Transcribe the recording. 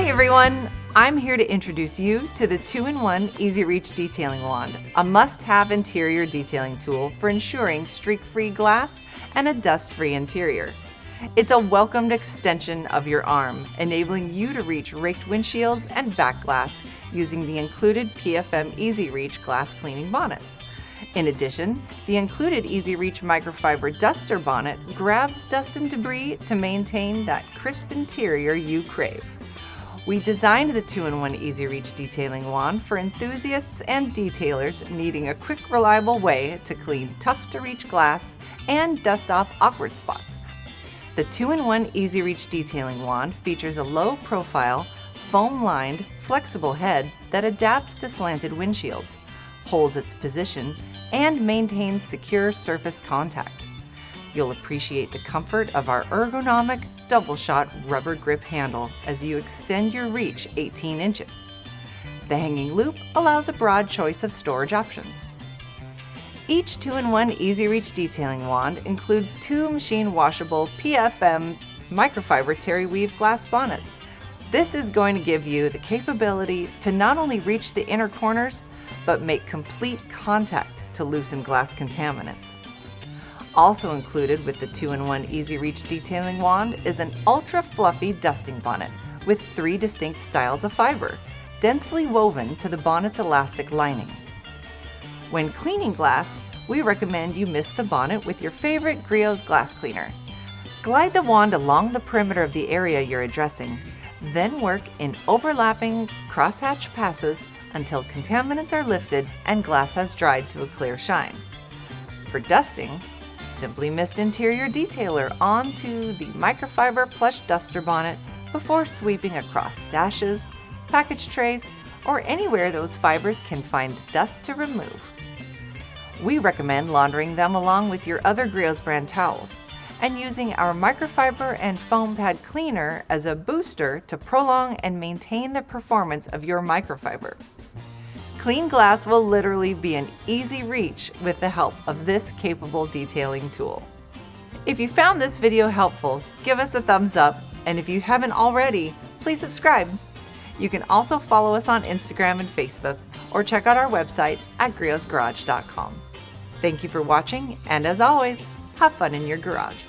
everyone! I'm here to introduce you to the 2-in-1 Easy Reach Detailing Wand, a must-have interior detailing tool for ensuring streak-free glass and a dust-free interior. It's a welcomed extension of your arm, enabling you to reach raked windshields and back glass using the included PFM Easy Reach glass cleaning bonnets. In addition, the included Easy Reach Microfiber Duster Bonnet grabs dust and debris to maintain that crisp interior you crave. We designed the 2-in-1 Easy Reach Detailing Wand for enthusiasts and detailers needing a quick, reliable way to clean tough-to-reach glass and dust off awkward spots. The 2-in-1 Easy Reach Detailing Wand features a low-profile, foam-lined, flexible head that adapts to slanted windshields, holds its position, and maintains secure surface contact. You'll appreciate the comfort of our ergonomic, double-shot rubber grip handle as you extend your reach 18 inches. The hanging loop allows a broad choice of storage options. Each 2-in-1 Easy Reach Detailing Wand includes two machine washable PFM Microfiber Terry Weave Glass Bonnets. This is going to give you the capability to not only reach the inner corners, but make complete contact to loosen glass contaminants. Also included with the 2-in-1 Easy Reach Detailing Wand is an ultra fluffy dusting bonnet with 3 distinct styles of fiber, densely woven to the bonnet's elastic lining. When cleaning glass, we recommend you mist the bonnet with your favorite Griot's glass cleaner. Glide the wand along the perimeter of the area you're addressing, then work in overlapping crosshatch passes until contaminants are lifted and glass has dried to a clear shine. For dusting, simply mist interior detailer onto the microfiber plush duster bonnet before sweeping across dashes, package trays, or anywhere those fibers can find dust to remove. We recommend laundering them along with your other Griot's brand towels and using our microfiber and foam pad cleaner as a booster to prolong and maintain the performance of your microfiber. Clean glass will literally be an easy reach with the help of this capable detailing tool. If you found this video helpful, give us a thumbs up, and if you haven't already, please subscribe. You can also follow us on Instagram and Facebook, or check out our website at griotsgarage.com. Thank you for watching, and as always, have fun in your garage.